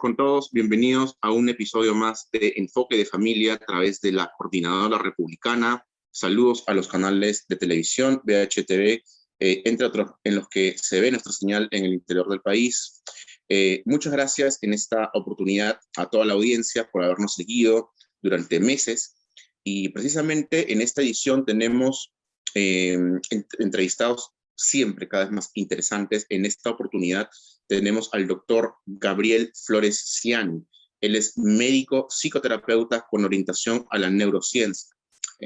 con todos. Bienvenidos a un episodio más de Enfoque de Familia a través de la Coordinadora Republicana. Saludos a los canales de televisión, VHTV, entre otros en los que se ve nuestra señal en el interior del país. Muchas gracias en esta oportunidad a toda la audiencia por habernos seguido durante meses. Y precisamente en esta edición tenemos entrevistados siempre cada vez más interesantes. En esta oportunidad tenemos al doctor Gabriel Flores Ciani. Él es médico psicoterapeuta con orientación a la neurociencia.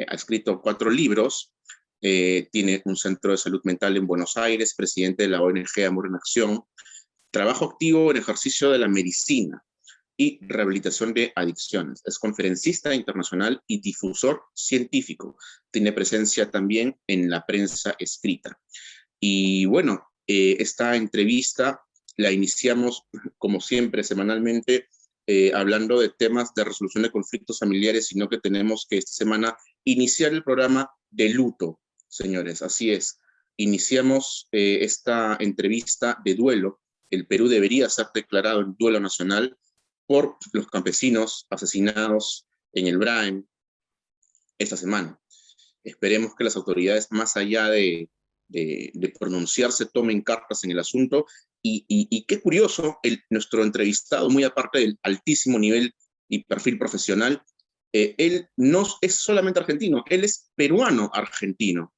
Ha escrito 4 libros, tiene un centro de salud mental en Buenos Aires, presidente de la ONG Amor en Acción, trabajo activo en ejercicio de la medicina y rehabilitación de adicciones. Es conferencista internacional y difusor científico. Tiene presencia también en la prensa escrita. Y bueno, esta entrevista la iniciamos, como siempre, semanalmente, hablando de temas de resolución de conflictos familiares, sino que tenemos que esta semana iniciar el programa de luto, señores. Así es, iniciamos esta entrevista de duelo. El Perú debería ser declarado en duelo nacional por los campesinos asesinados en el Braem esta semana. Esperemos que las autoridades, más allá de pronunciarse, tomen cartas en el asunto. Y qué curioso, nuestro entrevistado, muy aparte del altísimo nivel y perfil profesional, él no es solamente argentino, él es peruano-argentino.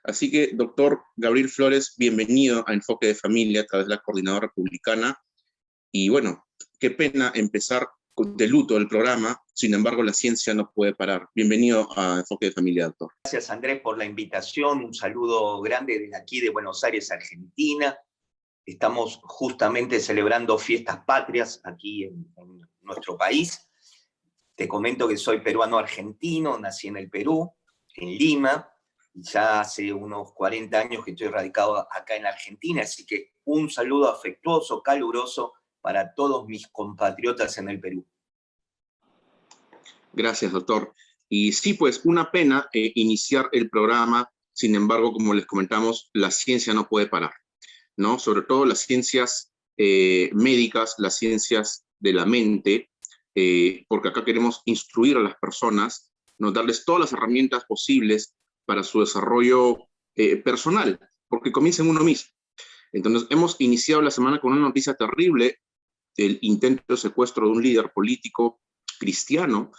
Así que, doctor Gabriel Flores, bienvenido a Enfoque de Familia a través de la Coordinadora Republicana. Y bueno, qué pena empezar de luto el programa, sin embargo la ciencia no puede parar. Bienvenido a Enfoque de Familia, doctor. Gracias, Andrés, por la invitación. Un saludo grande desde aquí de Buenos Aires, Argentina. Estamos justamente celebrando fiestas patrias aquí en nuestro país. Te comento que soy peruano-argentino, nací en el Perú, en Lima, y ya hace unos 40 años que estoy radicado acá en Argentina, así que un saludo afectuoso, caluroso para todos mis compatriotas en el Perú. Gracias, doctor. Y sí, pues una pena iniciar el programa, sin embargo, como les comentamos, la ciencia no puede parar, ¿no? Sobre todo las ciencias médicas, las ciencias de la mente, porque acá queremos instruir a las personas, ¿no? Darles todas las herramientas posibles para su desarrollo personal, porque comienza en uno mismo. Entonces, hemos iniciado la semana con una noticia terrible, el intento de secuestro de un líder político cristiano,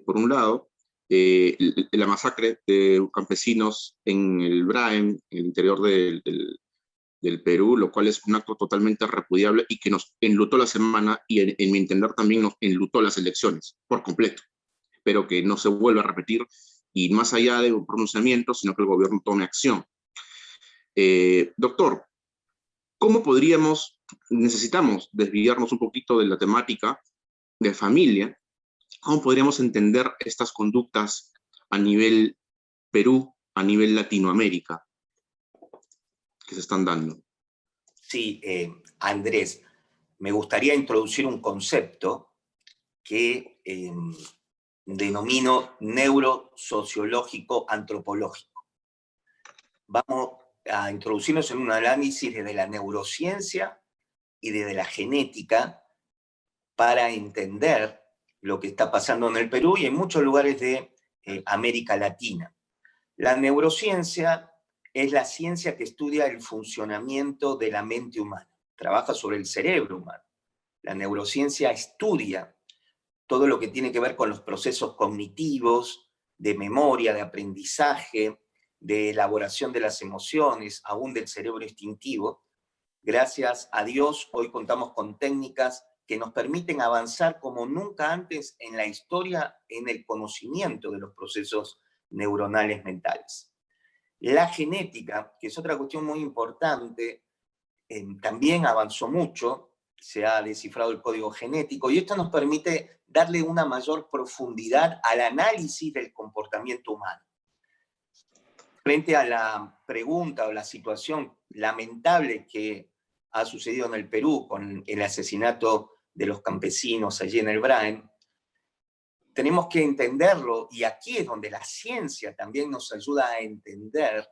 por un lado, la masacre de campesinos en el Braem, en el interior del Perú, lo cual es un acto totalmente repudiable y que nos enlutó la semana y en mi entender también nos enlutó las elecciones por completo. Espero que no se vuelva a repetir y más allá de un pronunciamiento, sino que el gobierno tome acción. Doctor, ¿cómo necesitamos desviarnos un poquito de la temática de familia? ¿Cómo podríamos entender estas conductas a nivel Perú, a nivel Latinoamérica, que se están dando? Sí, Andrés, me gustaría introducir un concepto que denomino neurosociológico antropológico. Vamos a introducirnos en un análisis desde la neurociencia y desde la genética para entender lo que está pasando en el Perú y en muchos lugares de América Latina. La neurociencia es la ciencia que estudia el funcionamiento de la mente humana, trabaja sobre el cerebro humano. La neurociencia estudia todo lo que tiene que ver con los procesos cognitivos, de memoria, de aprendizaje, de elaboración de las emociones, aún del cerebro instintivo. Gracias a Dios, hoy contamos con técnicas que nos permiten avanzar como nunca antes en la historia, en el conocimiento de los procesos neuronales mentales. La genética, que es otra cuestión muy importante, también avanzó mucho, se ha descifrado el código genético y esto nos permite darle una mayor profundidad al análisis del comportamiento humano. Frente a la pregunta o la situación lamentable que ha sucedido en el Perú con el asesinato de los campesinos allí en el Braem, tenemos que entenderlo, y aquí es donde la ciencia también nos ayuda a entender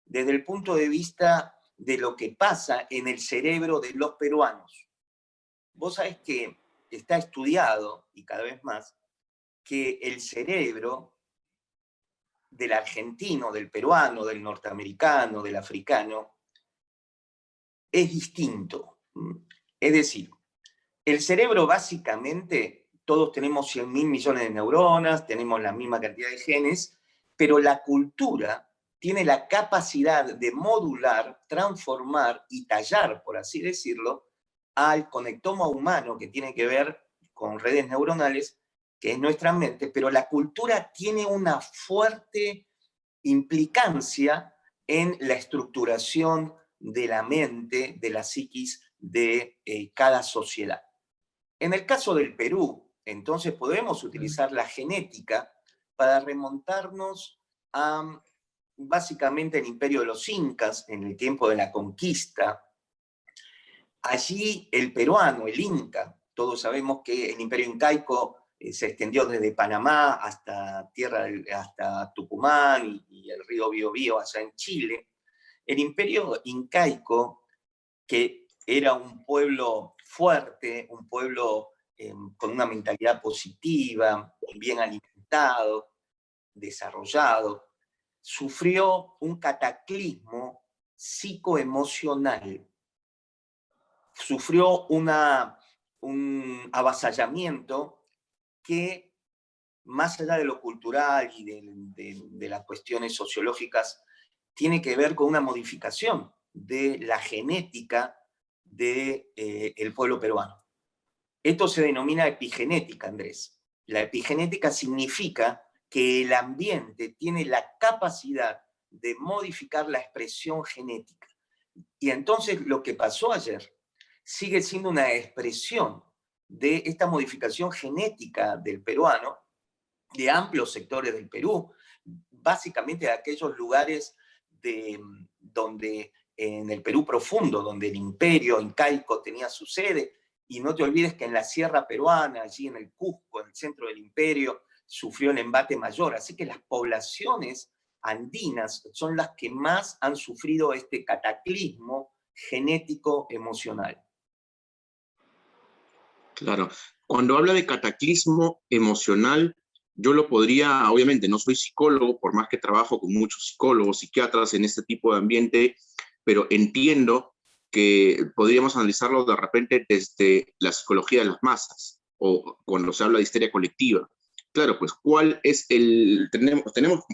desde el punto de vista de lo que pasa en el cerebro de los peruanos. Vos sabés que está estudiado, y cada vez más, que el cerebro del argentino, del peruano, del norteamericano, del africano, es distinto. Es decir, el cerebro básicamente, todos tenemos 100.000 millones de neuronas, tenemos la misma cantidad de genes, pero la cultura tiene la capacidad de modular, transformar y tallar, por así decirlo, al conectoma humano que tiene que ver con redes neuronales, que es nuestra mente, pero la cultura tiene una fuerte implicancia en la estructuración de la mente, de la psiquis de cada sociedad. En el caso del Perú, entonces podemos utilizar la genética para remontarnos a básicamente el imperio de los incas, en el tiempo de la conquista. Allí el peruano, el inca, todos sabemos que el imperio incaico se extendió desde Panamá hasta hasta Tucumán y el río Biobío allá en Chile. El imperio incaico, que era un pueblo fuerte, un pueblo con una mentalidad positiva, bien alimentado, desarrollado, sufrió un cataclismo psicoemocional, sufrió un avasallamiento que, más allá de lo cultural y de las cuestiones sociológicas, tiene que ver con una modificación de la genética del pueblo peruano. Esto se denomina epigenética, Andrés. La epigenética significa que el ambiente tiene la capacidad de modificar la expresión genética. Y entonces lo que pasó ayer sigue siendo una expresión de esta modificación genética del peruano, de amplios sectores del Perú, básicamente de aquellos lugares donde en el Perú profundo, donde el imperio incaico tenía su sede, y no te olvides que en la sierra peruana, allí en el Cusco, en el centro del imperio, sufrió el embate mayor. Así que las poblaciones andinas son las que más han sufrido este cataclismo genético emocional. Claro, cuando habla de cataclismo emocional, yo lo podría, obviamente no soy psicólogo, por más que trabajo con muchos psicólogos, psiquiatras en este tipo de ambiente, pero entiendo que podríamos analizarlo de repente desde la psicología de las masas o cuando se habla de histeria colectiva. Claro, pues, ¿cuál es tenemos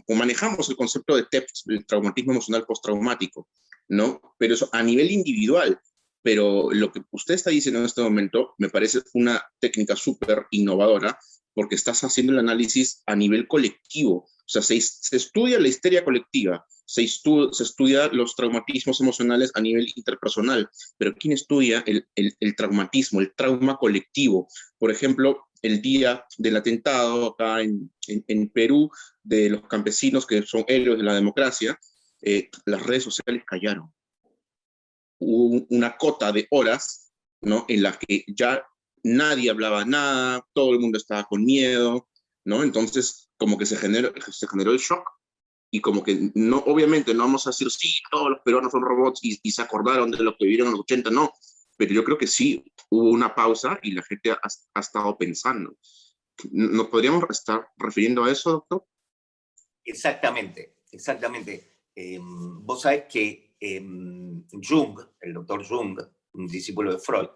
o manejamos el concepto de TEPS, el traumatismo emocional postraumático, ¿no? Pero eso a nivel individual. Pero lo que usted está diciendo en este momento me parece una técnica súper innovadora porque estás haciendo el análisis a nivel colectivo. O sea, se estudia la histeria colectiva, se estudia los traumatismos emocionales a nivel interpersonal, pero ¿quién estudia el traumatismo, el trauma colectivo? Por ejemplo, el día del atentado acá en Perú de los campesinos que son héroes de la democracia, las redes sociales callaron. Hubo una cota de horas, ¿no? En las que ya nadie hablaba nada, todo el mundo estaba con miedo, ¿no? Entonces, como que se generó el shock y como que no, obviamente no vamos a decir, sí, todos los peruanos son robots y se acordaron de lo que vivieron en los 80, no, pero yo creo que sí hubo una pausa y la gente ha estado pensando. ¿Nos podríamos estar refiriendo a eso, doctor? Exactamente, exactamente. Vos sabés que Jung, el doctor Jung, un discípulo de Freud,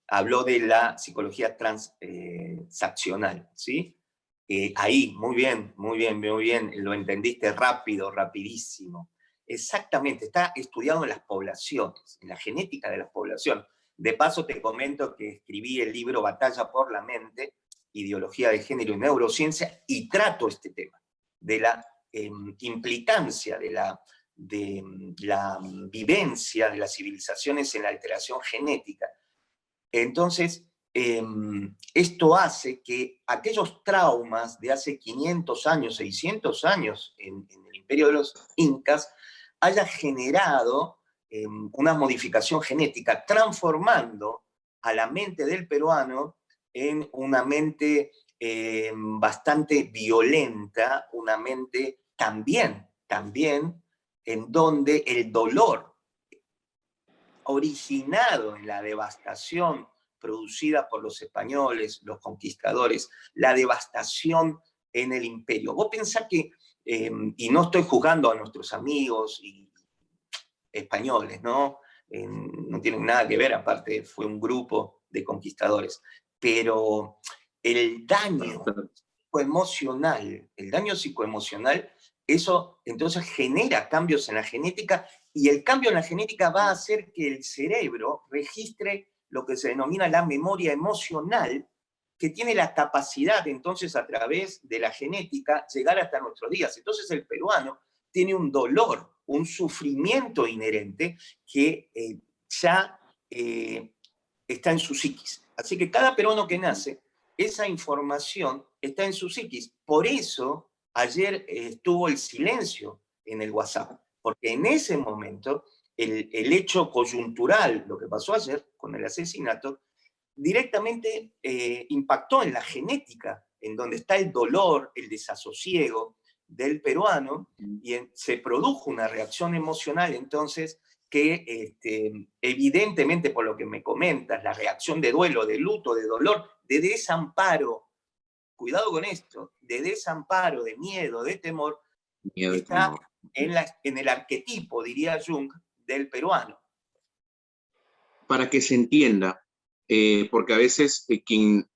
habló de la psicología transaccional, ¿sí? Ahí, muy bien, muy bien, muy bien, lo entendiste rápido, rapidísimo. Exactamente, está estudiado en las poblaciones, en la genética de las poblaciones. De paso te comento que escribí el libro Batalla por la Mente, Ideología de Género y Neurociencia, y trato este tema de la implicancia de la vivencia de las civilizaciones en la alteración genética. Entonces, esto hace que aquellos traumas de hace 500 años, 600 años en el imperio de los incas, haya generado una modificación genética, transformando a la mente del peruano en una mente bastante violenta, una mente también en donde el dolor originado en la devastación producida por los españoles, los conquistadores, la devastación en el imperio. Vos pensás que, y no estoy juzgando a nuestros amigos españoles, ¿no? No tienen nada que ver, aparte fue un grupo de conquistadores, pero el daño psicoemocional, eso entonces genera cambios en la genética, y el cambio en la genética va a hacer que el cerebro registre lo que se denomina la memoria emocional, que tiene la capacidad entonces a través de la genética llegar hasta nuestros días. Entonces el peruano tiene un dolor, un sufrimiento inherente que ya está en su psiquis. Así que cada peruano que nace, esa información está en su psiquis. Por eso ayer estuvo el silencio en el WhatsApp, porque en ese momento el hecho coyuntural, lo que pasó ayer con el asesinato, directamente impactó en la genética, en donde está el dolor, el desasosiego del peruano, y se produjo una reacción emocional entonces que evidentemente, por lo que me comentas, la reacción de duelo, de luto, de dolor, de desamparo, cuidado con esto, de desamparo, de miedo, de temor, está en el arquetipo, diría Jung, del peruano. Para que se entienda, porque a veces quien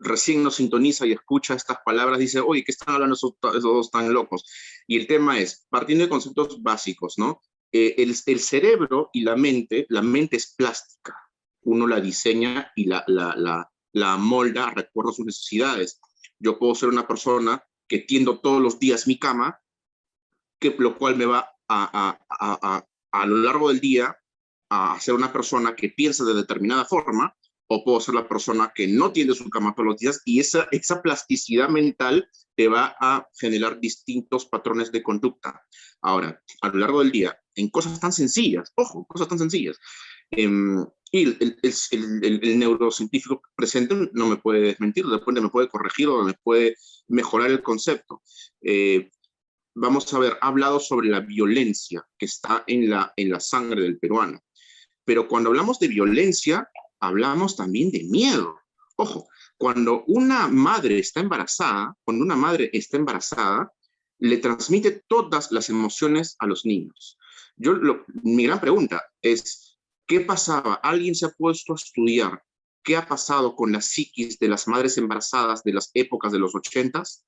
recién nos sintoniza y escucha estas palabras dice, oye, ¿qué están hablando esos dos tan locos? Y el tema es, partiendo de conceptos básicos, ¿no? El cerebro y la mente es plástica. Uno la diseña y la molda, recuerda sus necesidades. Yo puedo ser una persona que tiendo todos los días mi cama, lo cual me va a lo largo del día a ser una persona que piensa de determinada forma, o puedo ser la persona que no tiende su cama todos los días, y esa plasticidad mental te va a generar distintos patrones de conducta. Ahora, a lo largo del día, en cosas tan sencillas, ojo, cosas tan sencillas, y el neurocientífico presente no me puede desmentir, después me puede corregir o me puede mejorar el concepto. Vamos a ver, ha hablado sobre la violencia que está en la sangre del peruano. Pero cuando hablamos de violencia, hablamos también de miedo. Ojo, cuando una madre está embarazada, le transmite todas las emociones a los niños. Mi gran pregunta es, ¿qué pasaba? ¿Alguien se ha puesto a estudiar qué ha pasado con la psiquis de las madres embarazadas de las épocas de los 80s,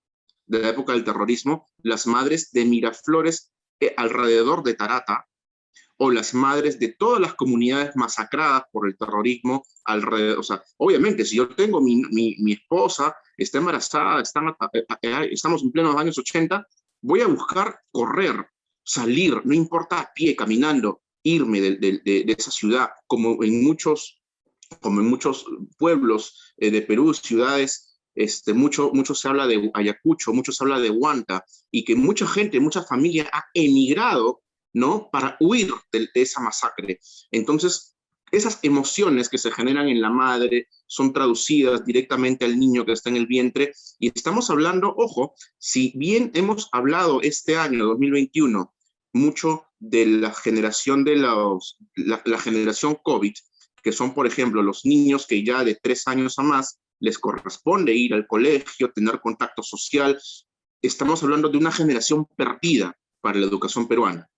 de la época del terrorismo, las madres de Miraflores alrededor de Tarata, o las madres de todas las comunidades masacradas por el terrorismo alrededor? O sea, obviamente, si yo tengo mi esposa, está embarazada, estamos en plenos años 80, voy a buscar correr, salir, no importa a pie, caminando, irme de esa ciudad, como en muchos pueblos de Perú, ciudades. Mucho se habla de Ayacucho, mucho se habla de Huanta, y que mucha gente, mucha familia ha emigrado, ¿no?, para huir de esa masacre. Entonces, esas emociones que se generan en la madre son traducidas directamente al niño que está en el vientre, y estamos hablando, ojo, si bien hemos hablado este año, 2021, mucho de la generación la generación COVID, que son, por ejemplo, los niños que ya de 3 años a más les corresponde ir al colegio, tener contacto social. Estamos hablando de una generación perdida para la educación peruana.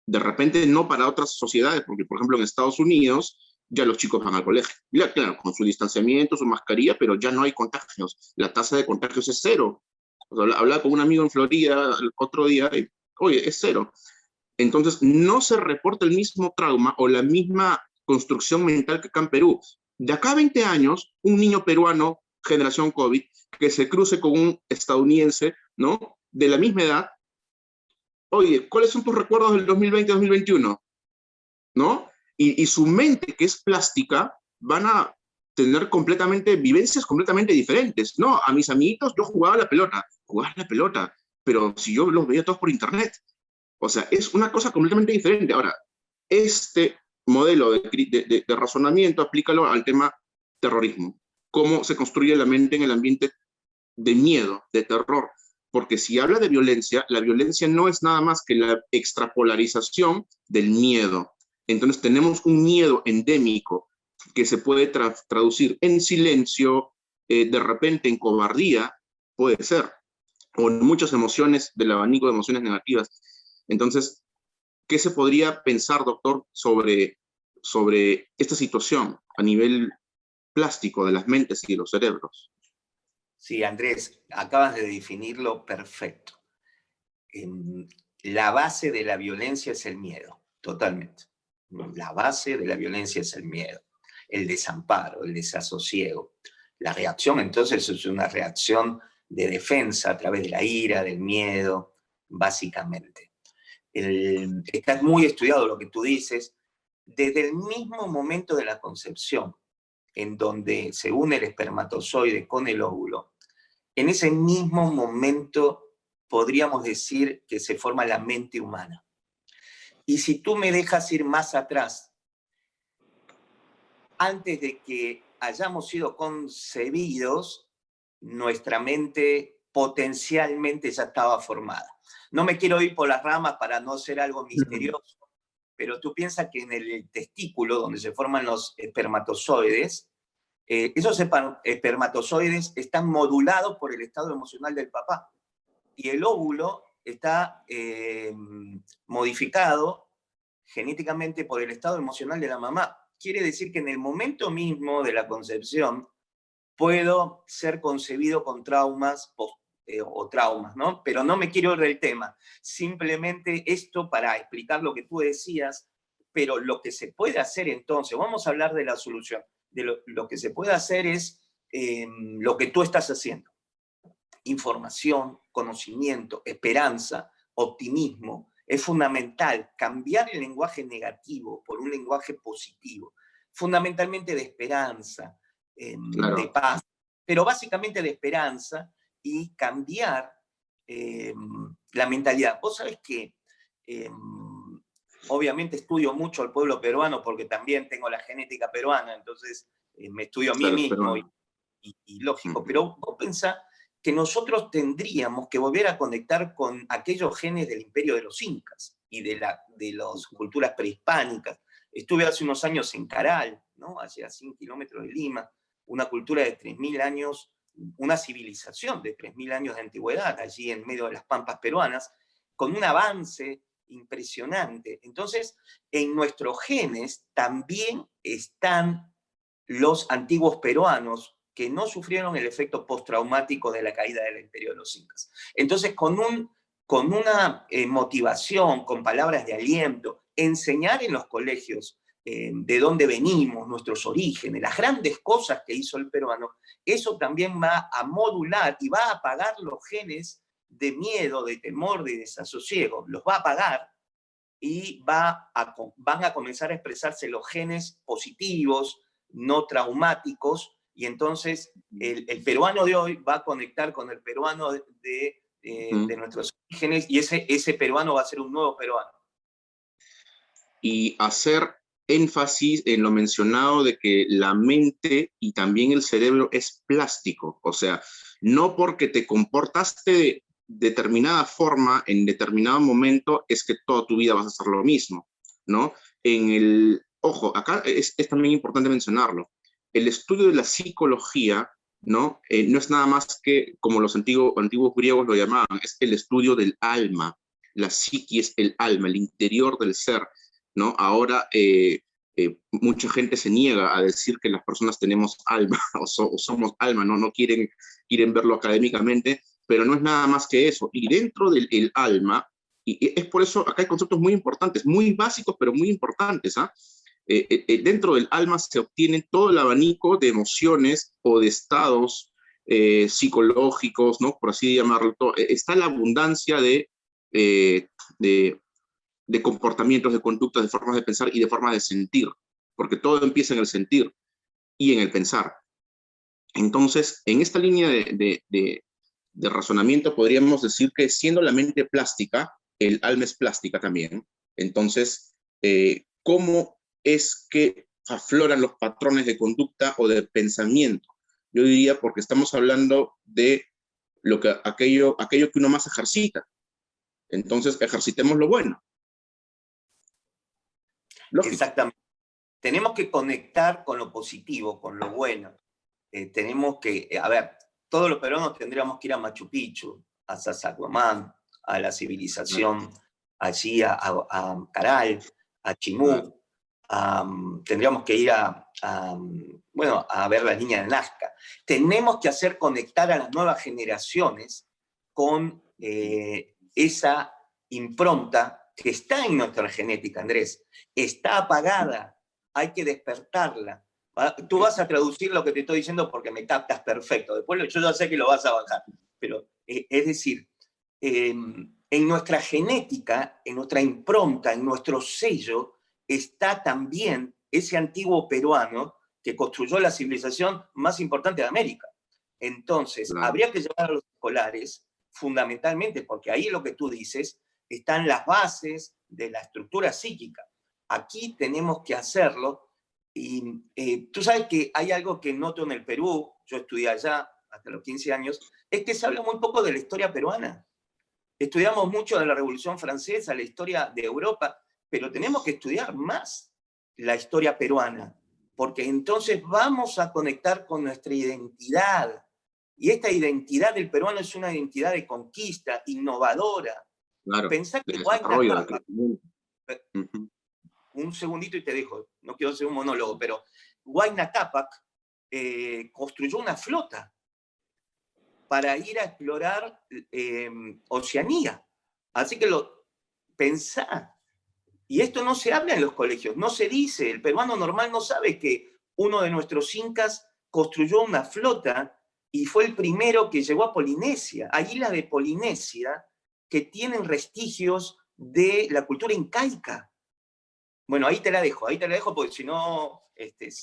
De repente no para otras sociedades, porque por ejemplo en Estados Unidos ya los chicos van al colegio, ya, claro, con su distanciamiento, su mascarilla, pero ya no hay contagios, la tasa de contagios es 0. O sea, hablaba con un amigo en Florida el otro día y, oye, es 0. Entonces no se reporta el mismo trauma o la misma construcción mental que acá en Perú. De acá a 20 años, un niño peruano, generación COVID, que se cruce con un estadounidense, ¿no?, de la misma edad, oye, ¿cuáles son tus recuerdos del 2020-2021? ¿No? Y su mente, que es plástica, van a tener vivencias completamente diferentes. No, a mis amiguitos yo jugaba la pelota, pero si yo los veía todos por internet. O sea, es una cosa completamente diferente. Ahora, este modelo de razonamiento, aplícalo al tema terrorismo. Cómo se construye la mente en el ambiente de miedo, de terror. Porque si habla de violencia, la violencia no es nada más que la extrapolarización del miedo. Entonces tenemos un miedo endémico que se puede traducir en silencio, de repente en cobardía, puede ser, o en muchas emociones del abanico de emociones negativas. Entonces, ¿qué se podría pensar, doctor, sobre esta situación a nivel plástico de las mentes y de los cerebros? Sí, Andrés, acabas de definirlo perfecto. La base de la violencia es el miedo, totalmente. La base de la violencia es el miedo, el desamparo, el desasosiego. La reacción, entonces, es una reacción de defensa a través de la ira, del miedo, básicamente. Está muy estudiado lo que tú dices, desde el mismo momento de la concepción, en donde se une el espermatozoide con el óvulo, en ese mismo momento podríamos decir que se forma la mente humana. Y si tú me dejas ir más atrás, antes de que hayamos sido concebidos, nuestra mente potencialmente ya estaba formada. No me quiero ir por las ramas para no ser algo misterioso, pero tú piensas que en el testículo, donde se forman los espermatozoides, esos espermatozoides están modulados por el estado emocional del papá. Y el óvulo está modificado genéticamente por el estado emocional de la mamá. Quiere decir que en el momento mismo de la concepción puedo ser concebido con traumas o traumas, ¿no? Pero no me quiero ir del tema. Simplemente esto para explicar lo que tú decías, pero lo que se puede hacer entonces, vamos a hablar de la solución, de lo que se puede hacer es lo que tú estás haciendo. Información, conocimiento, esperanza, optimismo. Es fundamental cambiar el lenguaje negativo por un lenguaje positivo, fundamentalmente de esperanza, Claro. de paz, pero básicamente de esperanza y cambiar la mentalidad. Vos sabés que obviamente estudio mucho al pueblo peruano porque también tengo la genética peruana, entonces me estudio a mí mismo y lógico, pero vos pensás que nosotros tendríamos que volver a conectar con aquellos genes del imperio de los incas y de las culturas prehispánicas. Estuve hace unos años en Caral, ¿no? Hacia 100 kilómetros de Lima, una cultura de 3.000 años, una civilización de 3.000 años de antigüedad, allí en medio de las pampas peruanas, con un avance impresionante. Entonces, en nuestros genes también están los antiguos peruanos que no sufrieron el efecto postraumático de la caída del imperio de los incas. Entonces, con una motivación, con palabras de aliento, enseñar en los colegios de dónde venimos, nuestros orígenes, las grandes cosas que hizo el peruano, eso también va a modular y va a apagar los genes de miedo, de temor, de desasosiego, los va a apagar y van a comenzar a expresarse los genes positivos, no traumáticos, y entonces el peruano de hoy va a conectar con el peruano de nuestros orígenes, y ese peruano va a ser un nuevo peruano. Y hacer énfasis en lo mencionado de que la mente y también el cerebro es plástico, o sea, no porque te comportaste de determinada forma en determinado momento es que toda tu vida vas a hacer lo mismo, ¿no? Ojo, acá es también importante mencionarlo, el estudio de la psicología, ¿no? No es nada más que, como los antiguos griegos lo llamaban, es el estudio del alma, la psique es el alma, el interior del ser, ¿no? Ahora mucha gente se niega a decir que las personas tenemos alma o somos alma, ¿no? No quieren verlo académicamente, pero no es nada más que eso. Y dentro del alma, y es por eso acá hay conceptos muy importantes, muy básicos, pero muy importantes, ¿ah? Dentro del alma se obtiene todo el abanico de emociones o de estados psicológicos, ¿no? Por así llamarlo. Está la abundancia de comportamientos, de conductas, de formas de pensar y de formas de sentir, porque todo empieza en el sentir y en el pensar. Entonces, en esta línea de razonamiento podríamos decir que siendo la mente plástica, el alma es plástica también. Entonces, ¿cómo es que afloran los patrones de conducta o de pensamiento? Yo diría porque estamos hablando de aquello que uno más ejercita. Entonces, ejercitemos lo bueno. Lógico. Exactamente. tenemos que conectar con lo positivo, con lo bueno. Tenemos que, a ver, todos los peruanos tendríamos que ir a Machu Picchu, a Sacsayhuamán, a la civilización, allí a Caral, a Chimú. Tendríamos que ir bueno, a ver la línea de Nazca. Tenemos que hacer conectar a las nuevas generaciones con esa impronta que está en nuestra genética, Andrés. Está apagada, hay que despertarla. Tú vas a traducir lo que te estoy diciendo porque me captas perfecto. Después yo ya sé que lo vas a bajar. Pero, es decir, en nuestra genética, en nuestra impronta, en nuestro sello, está también ese antiguo peruano que construyó la civilización más importante de América. Entonces, habría que llevar a los escolares, fundamentalmente, porque ahí lo que tú dices, están las bases de la estructura psíquica. Aquí tenemos que hacerlo. Y tú sabes que hay algo que noto en el Perú, yo estudié allá hasta los 15 años, es que se habla muy poco de la historia peruana. Estudiamos mucho de la Revolución Francesa, la historia de Europa, pero tenemos que estudiar más la historia peruana, porque entonces vamos a conectar con nuestra identidad. Y esta identidad del peruano es una identidad de conquista, innovadora. Claro, Pensá que Huayna Cápac, un segundito y te dejo, no quiero hacer un monólogo, pero Huayna Cápac construyó una flota para ir a explorar Oceanía. Así que pensá. Y esto no se habla en los colegios, no se dice. El peruano normal no sabe que uno de nuestros incas construyó una flota y fue el primero que llegó a Polinesia. Hay islas de Polinesia que tienen vestigios de la cultura incaica. Bueno, ahí te la dejo porque si no...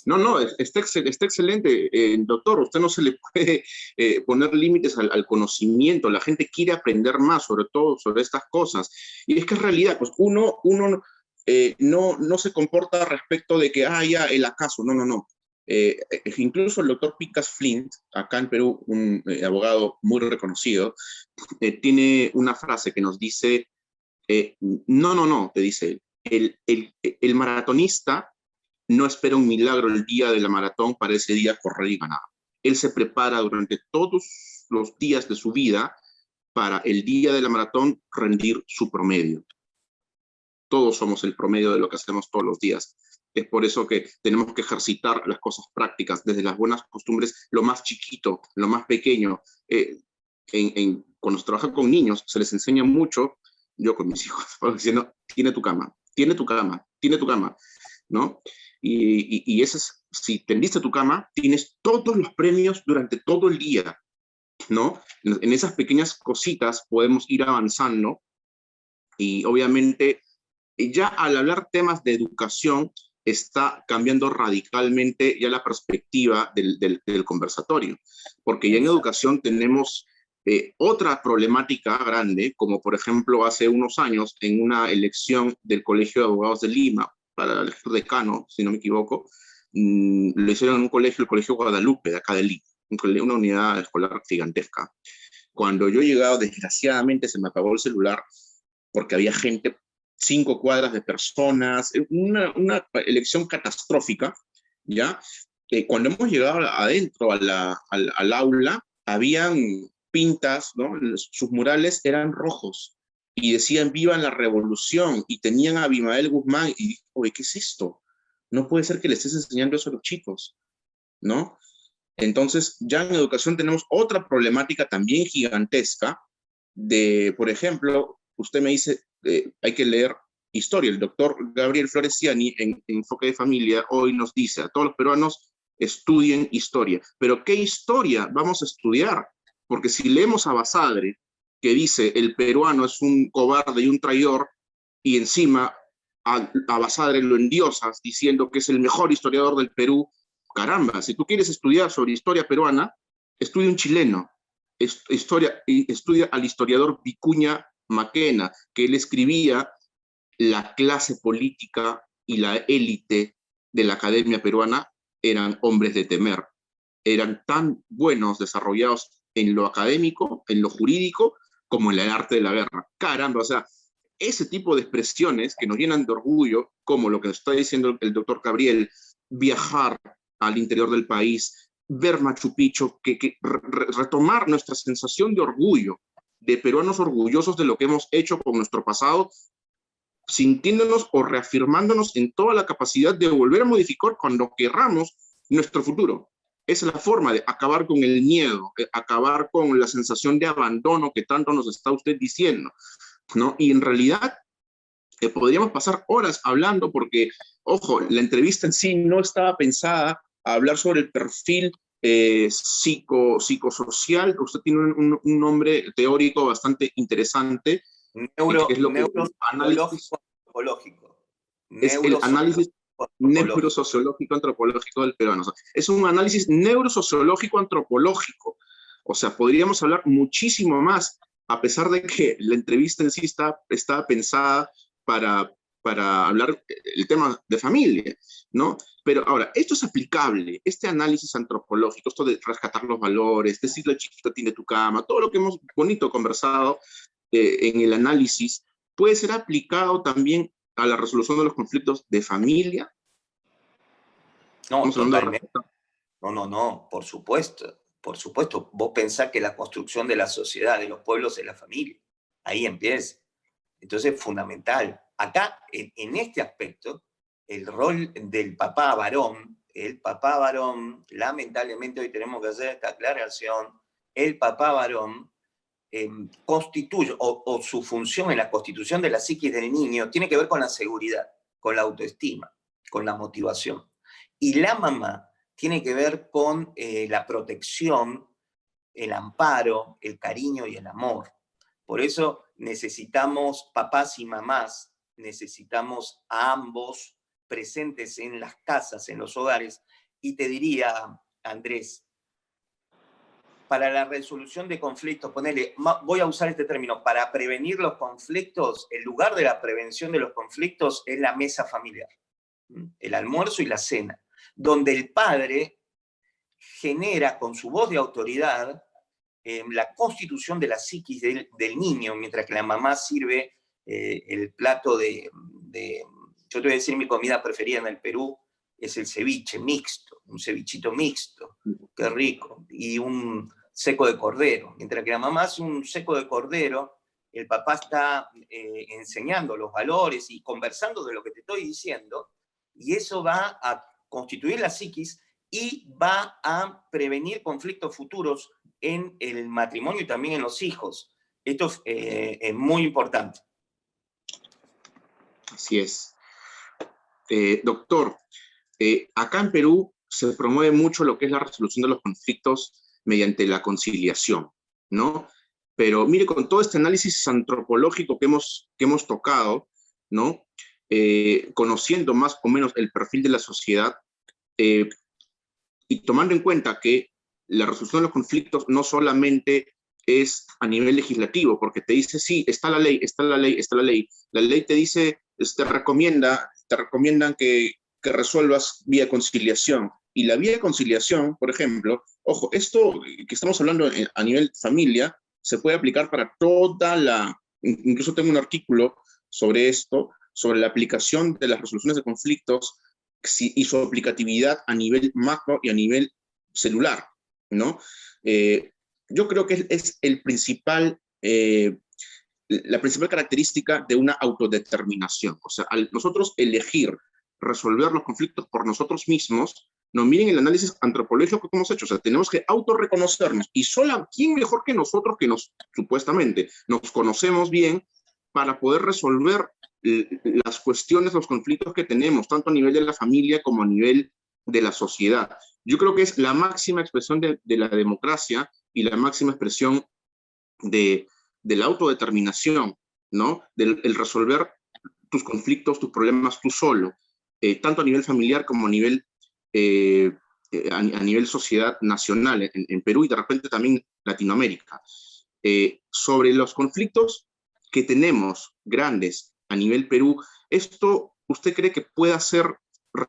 No, está excelente, doctor. Usted no se le puede poner límites al conocimiento. La gente quiere aprender más, sobre todo sobre estas cosas. Y es que en realidad, pues uno no se comporta respecto de que, ya, el acaso. No. Incluso el doctor Picas Flint, acá en Perú, un abogado muy reconocido, tiene una frase que nos dice, no, te dice, el maratonista no espera un milagro el día de la maratón para ese día correr y ganar. Él se prepara durante todos los días de su vida para el día de la maratón rendir su promedio. Todos somos el promedio de lo que hacemos todos los días. Es por eso que tenemos que ejercitar las cosas prácticas, desde las buenas costumbres, lo más chiquito, lo más pequeño. Cuando se trabaja con niños, se les enseña mucho, yo con mis hijos, diciendo, tiene tu cama, ¿no? Y ese es, si tendiste tu cama, tienes todos los premios durante todo el día, ¿no? En esas pequeñas cositas podemos ir avanzando y obviamente ya al hablar temas de educación está cambiando radicalmente ya la perspectiva del conversatorio, porque ya en educación tenemos otra problemática grande, como por ejemplo hace unos años en una elección del Colegio de Abogados de Lima, para el decano, si no me equivoco, lo hicieron en un colegio, el Colegio Guadalupe, de acá de Lima, una unidad escolar gigantesca. Cuando yo llegaba, desgraciadamente se me apagó el celular porque había gente, 5 cuadras de personas, una elección catastrófica, ¿ya? Cuando hemos llegado adentro al aula, habían pintas, ¿no? Sus murales eran rojos y decían viva la revolución y tenían a Abimael Guzmán y dije, oye, ¿qué es esto? No puede ser que le estés enseñando eso a los chicos, ¿no? Entonces ya en educación tenemos otra problemática también gigantesca de, por ejemplo, usted me dice, hay que leer historia. El doctor Gabriel Flores Ziani en Enfoque de Familia hoy nos dice a todos los peruanos estudien historia. Pero ¿qué historia vamos a estudiar? Porque si leemos a Basadre, que dice el peruano es un cobarde y un traidor, y encima a Basadre lo endiosas diciendo que es el mejor historiador del Perú, caramba, si tú quieres estudiar sobre historia peruana, estudia un chileno, estudia al historiador Vicuña Maquena, que él escribía la clase política y la élite de la academia peruana eran hombres de temer, eran tan buenos, desarrollados en lo académico, en lo jurídico, como en el arte de la guerra. Caramba, o sea, ese tipo de expresiones que nos llenan de orgullo, como lo que nos está diciendo el doctor Gabriel, viajar al interior del país, ver Machu Picchu, retomar nuestra sensación de orgullo, de peruanos orgullosos de lo que hemos hecho con nuestro pasado, sintiéndonos o reafirmándonos en toda la capacidad de volver a modificar cuando querramos nuestro futuro. Esa es la forma de acabar con el miedo, acabar con la sensación de abandono que tanto nos está usted diciendo, ¿no? Y en realidad podríamos pasar horas hablando porque, ojo, la entrevista en sí no estaba pensada a hablar sobre el perfil psicosocial. Usted tiene un nombre teórico bastante interesante, que es lo que análisis, antropológico. es el análisis neurosociológico antropológico del peruano. O sea, es un análisis neurosociológico antropológico. O sea, podríamos hablar muchísimo más, a pesar de que la entrevista en sí está pensada para hablar el tema de familia, ¿no? Pero ahora, esto es aplicable, este análisis antropológico, esto de rescatar los valores, decir la chiquita tiene tu cama, todo lo que hemos bonito conversado en el análisis, puede ser aplicado también a la resolución de los conflictos de familia. No, totalmente. No, por supuesto. Por supuesto, vos pensás que la construcción de la sociedad, de los pueblos, es la familia. Ahí empieza. Entonces es fundamental. Acá, en este aspecto, el rol del papá varón, lamentablemente hoy tenemos que hacer esta aclaración, el papá varón constituye, o su función en la constitución de la psiquis del niño, tiene que ver con la seguridad, con la autoestima, con la motivación. Y la mamá tiene que ver con la protección, el amparo, el cariño y el amor. Por eso necesitamos papás y mamás, necesitamos a ambos presentes en las casas, en los hogares. Y te diría, Andrés, para la resolución de conflictos, voy a usar este término, para prevenir los conflictos, el lugar de la prevención de los conflictos es la mesa familiar, el almuerzo y la cena, donde el padre genera con su voz de autoridad la constitución de la psiquis del niño, mientras que la mamá sirve el plato yo te voy a decir, mi comida preferida en el Perú es el ceviche mixto, un cevichito mixto, qué rico, y un seco de cordero. Mientras que la mamá hace un seco de cordero, el papá está enseñando los valores y conversando de lo que te estoy diciendo, y eso va a constituir la psiquis y va a prevenir conflictos futuros en el matrimonio y también en los hijos. Esto es muy importante. Así es. Doctor, acá en Perú se promueve mucho lo que es la resolución de los conflictos mediante la conciliación, ¿no? Pero mire, con todo este análisis antropológico que hemos tocado, ¿no? Conociendo más o menos el perfil de la sociedad y tomando en cuenta que la resolución de los conflictos no solamente es a nivel legislativo, porque te dice, sí, está la ley, está la ley, está la ley. La ley te dice, te recomiendan que resuelvas vía conciliación. Y la vía de conciliación, por ejemplo, ojo, esto que estamos hablando a nivel familia, se puede aplicar para incluso tengo un artículo sobre esto, sobre la aplicación de las resoluciones de conflictos y su aplicatividad a nivel macro y a nivel celular, ¿no? Yo creo que es la principal característica de una autodeterminación. O sea, al nosotros elegir resolver los conflictos por nosotros mismos, no miren el análisis antropológico que hemos hecho. O sea, tenemos que autorreconocernos. Y ¿quién mejor que nosotros que supuestamente nos conocemos bien para poder resolver las cuestiones, los conflictos que tenemos, tanto a nivel de la familia como a nivel de la sociedad? Yo creo que es la máxima expresión de la democracia y la máxima expresión de la autodeterminación, ¿no? El resolver tus conflictos, tus problemas tú solo, tanto a nivel familiar como a nivel sociedad nacional en Perú y de repente también Latinoamérica. Sobre los conflictos que tenemos grandes a nivel Perú, ¿esto usted cree que pueda ser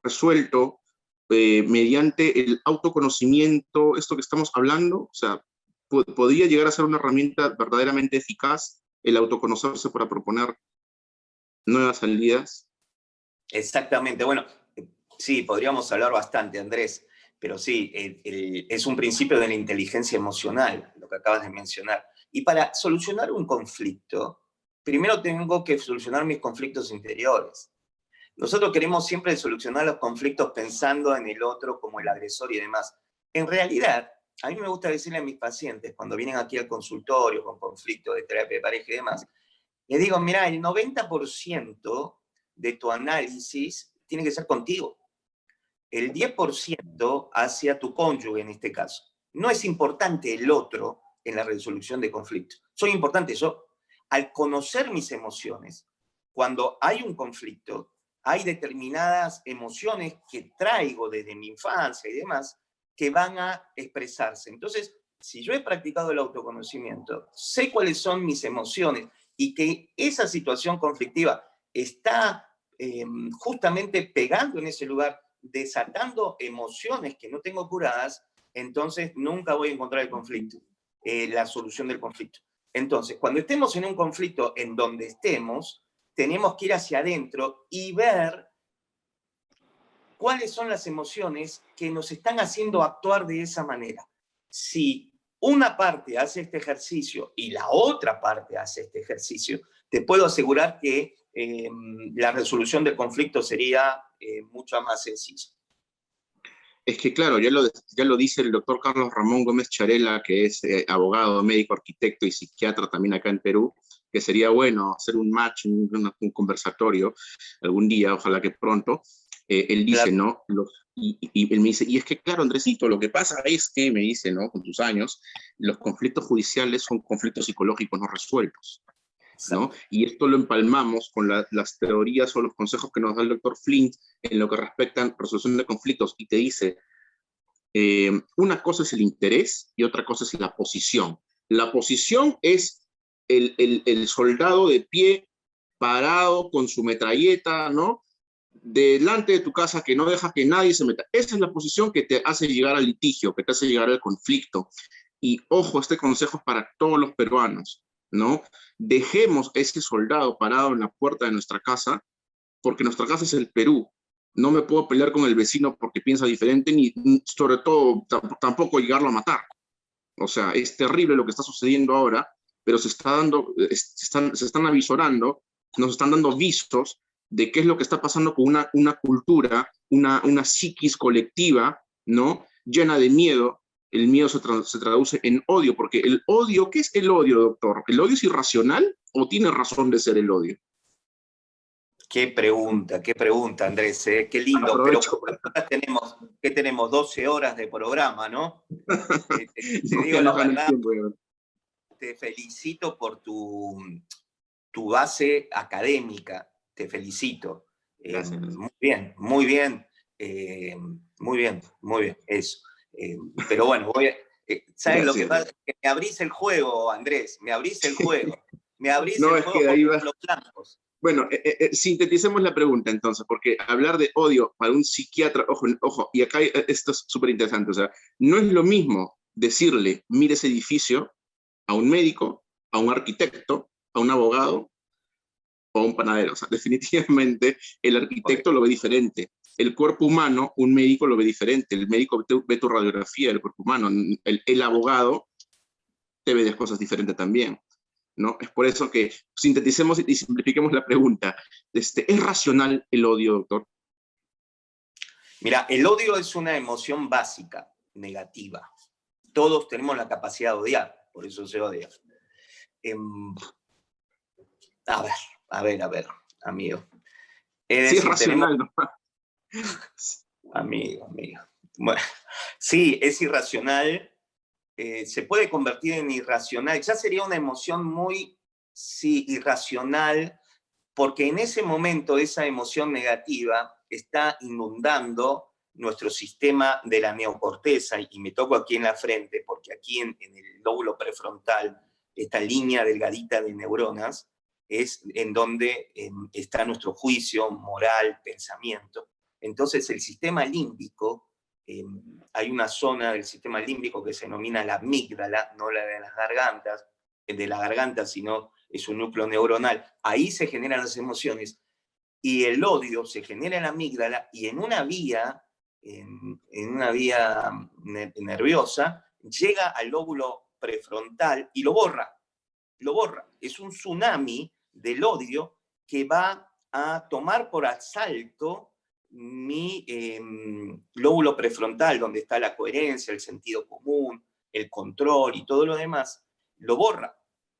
resuelto mediante el autoconocimiento, esto que estamos hablando? O sea, ¿podría llegar a ser una herramienta verdaderamente eficaz el autoconocerse para proponer nuevas salidas. Exactamente. Bueno, sí, podríamos hablar bastante, Andrés, pero sí, es un principio de la inteligencia emocional, lo que acabas de mencionar. Y para solucionar un conflicto, primero tengo que solucionar mis conflictos interiores. Nosotros queremos siempre solucionar los conflictos pensando en el otro como el agresor y demás. En realidad, a mí me gusta decirle a mis pacientes, cuando vienen aquí al consultorio con conflictos de terapia de pareja y demás, les digo, mira, el 90% de tu análisis tiene que ser contigo. El 10% hacia tu cónyuge en este caso. No es importante el otro en la resolución de conflictos. Soy importante yo. Al conocer mis emociones, cuando hay un conflicto, hay determinadas emociones que traigo desde mi infancia y demás que van a expresarse. Entonces, si yo he practicado el autoconocimiento, sé cuáles son mis emociones y que esa situación conflictiva está justamente pegando en ese lugar, desatando emociones que no tengo curadas, entonces nunca voy a encontrar el conflicto, la solución del conflicto. Entonces, cuando estemos en un conflicto en donde estemos, tenemos que ir hacia adentro y ver cuáles son las emociones que nos están haciendo actuar de esa manera. Si una parte hace este ejercicio y la otra parte hace este ejercicio, te puedo asegurar que la resolución del conflicto sería mucho más sencilla. Es que claro, ya lo dice el doctor Carlos Ramón Gómez Charela, que es abogado, médico, arquitecto y psiquiatra también acá en Perú, que sería bueno hacer un match, un conversatorio algún día, ojalá que pronto. Él dice, Claro. ¿no? Y él me dice, y es que claro, Andresito, lo que pasa es que, me dice, ¿no? Con tus años, los conflictos judiciales son conflictos psicológicos no resueltos, ¿no? Y esto lo empalmamos con las teorías o los consejos que nos da el doctor Flint en lo que respecta a resolución de conflictos, y te dice, una cosa es el interés y otra cosa es la posición. La posición es el soldado de pie, parado, con su metralleta, ¿no? Delante de tu casa, que no deja que nadie se meta. Esa es la posición que te hace llegar al litigio, que te hace llegar al conflicto. Y ojo, este consejo es para todos los peruanos, ¿no? Dejemos ese soldado parado en la puerta de nuestra casa, porque nuestra casa es el Perú. No me puedo pelear con el vecino porque piensa diferente, ni sobre todo tampoco llegarlo a matar. O sea, es terrible lo que está sucediendo ahora, pero se están avisorando, nos están dando visos de qué es lo que está pasando con una cultura, una psiquis colectiva, ¿no? Llena de miedo. El miedo se traduce en odio, porque el odio, ¿qué es el odio, doctor? ¿El odio es irracional o tiene razón de ser el odio? Qué pregunta, Andrés, qué lindo. Aprovecho. ¿Qué tenemos? 12 horas de programa, ¿no? Te No, digo ya la nos gana el verdad, tiempo. Ya. te felicito por tu base académica, te felicito. Gracias. Muy bien, muy bien, muy bien, eso. Pero bueno, ¿sabes lo que Gracias. pasa? Que me abrís el juego, Andrés, me abrís el juego. Me abrís No, el es juego que de ahí con va. los blancos. Bueno, sinteticemos la pregunta entonces, porque hablar de odio para un psiquiatra, ojo, ojo, y acá esto es súper interesante, o sea, no es lo mismo decirle, mire ese edificio, a un médico, a un arquitecto, a un abogado o a un panadero. O sea, definitivamente el arquitecto lo ve diferente. El cuerpo humano, un médico lo ve diferente. El médico ve tu radiografía del cuerpo humano. El abogado te ve las cosas diferentes también, ¿no? Es por eso que sinteticemos y simplifiquemos la pregunta. ¿Es racional el odio, doctor? Mira, el odio es una emoción básica, negativa. Todos tenemos la capacidad de odiar, por eso se odia. A ver, amigo. Es Sí, es decir, tenemos... racional, ¿no? Amigo. Bueno, sí, es irracional. Se puede convertir en irracional. Ya sería una emoción muy, sí, irracional, porque en ese momento esa emoción negativa está inundando nuestro sistema de la neocorteza, y me toco aquí en la frente, porque aquí en el lóbulo prefrontal, esta línea delgadita de neuronas, es en donde está nuestro juicio, moral, pensamiento. Entonces el sistema límbico, hay una zona del sistema límbico que se denomina la amígdala, no la de las gargantas, de la garganta, sino es un núcleo neuronal. Ahí se generan las emociones. Y el odio se genera en la amígdala y en una vía nerviosa llega al lóbulo prefrontal y lo borra. Es un tsunami del odio que va a tomar por asalto mi lóbulo prefrontal, donde está la coherencia, el sentido común, el control y todo lo demás, lo borra.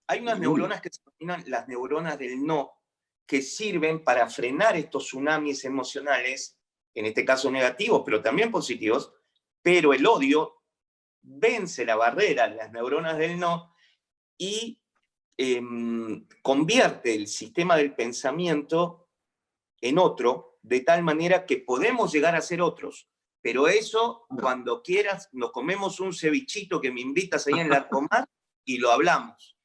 Hay unas neuronas que se denominan las neuronas del no, que sirven para frenar estos tsunamis emocionales, en este caso negativos, pero también positivos, pero el odio vence la barrera de las neuronas del no y convierte el sistema del pensamiento en otro, de tal manera que podemos llegar a ser otros. Pero eso, cuando quieras, nos comemos un cevichito que me invitas ahí en Larcomar y lo hablamos.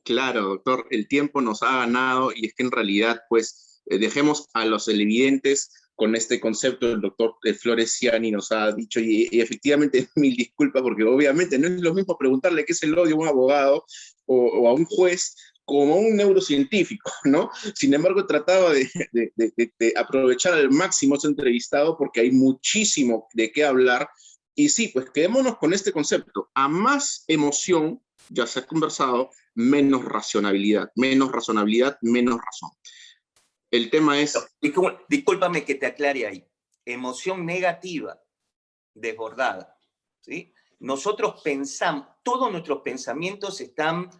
Claro, doctor, el tiempo nos ha ganado y es que en realidad, pues, dejemos a los televidentes con este concepto. El doctor Flores Ziani nos ha dicho, y efectivamente, mil disculpas, porque obviamente no es lo mismo preguntarle qué es el odio a un abogado o a un juez como a un neurocientífico, ¿no? Sin embargo, trataba de aprovechar al máximo ese entrevistado porque hay muchísimo de qué hablar. Y sí, pues quedémonos con este concepto. A más emoción, ya se ha conversado, menos racionalidad, menos razón. El tema es... Discúlpame que te aclare ahí. Emoción negativa, desbordada, ¿sí? Nosotros pensamos, todos nuestros pensamientos están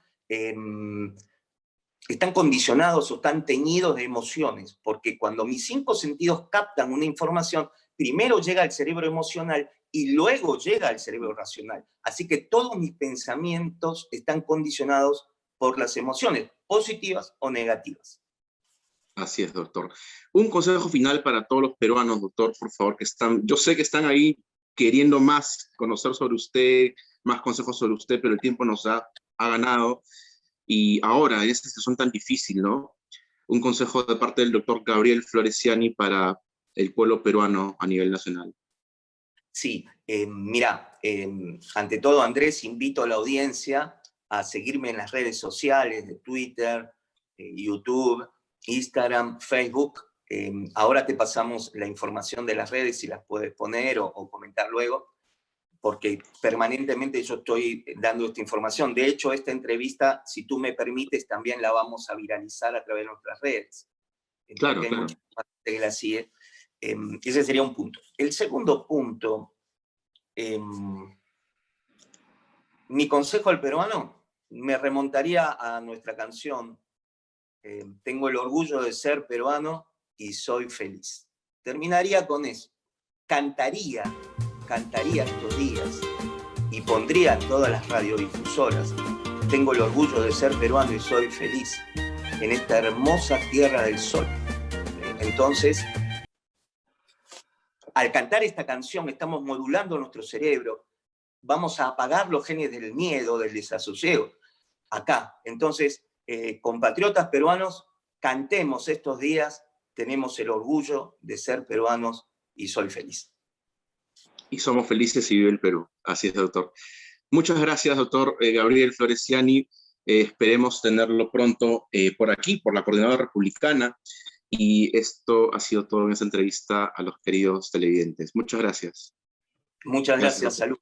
condicionados o están teñidos de emociones, porque cuando mis 5 sentidos captan una información, primero llega al cerebro emocional y luego llega al cerebro racional. Así que todos mis pensamientos están condicionados por las emociones, positivas o negativas. Así es, doctor. Un consejo final para todos los peruanos, doctor, por favor, que están, yo sé que están ahí queriendo más conocer sobre usted, más consejos sobre usted, pero el tiempo nos ha ganado. Y ahora, en esta situación tan difícil, ¿no? Un consejo de parte del doctor Gabriel Flores Ziani para el pueblo peruano a nivel nacional. Sí, mira, ante todo, Andrés, invito a la audiencia a seguirme en las redes sociales de Twitter, YouTube, Instagram, Facebook. Ahora te pasamos la información de las redes si las puedes poner o comentar luego, porque permanentemente yo estoy dando esta información. De hecho, esta entrevista, si tú me permites, también la vamos a viralizar a través de nuestras redes. Claro, hay claro. mucha gente que la sigue. Ese sería un punto. El segundo punto, mi consejo al peruano me remontaría a nuestra canción, tengo el orgullo de ser peruano y soy feliz. Terminaría con eso. Cantaría estos días y pondría en todas las radiodifusoras, tengo el orgullo de ser peruano y soy feliz, en esta hermosa tierra del sol. Entonces, al cantar esta canción estamos modulando nuestro cerebro, vamos a apagar los genes del miedo, del desasosiego, acá. Entonces, compatriotas peruanos, cantemos estos días, tenemos el orgullo de ser peruanos y soy feliz. Y somos felices y vive el Perú. Así es, doctor. Muchas gracias, doctor Gabriel Flores Ziani. Esperemos tenerlo pronto por aquí, por la Coordinadora Republicana. Y esto ha sido todo en esta entrevista a los queridos televidentes. Muchas gracias. Muchas gracias. Salud.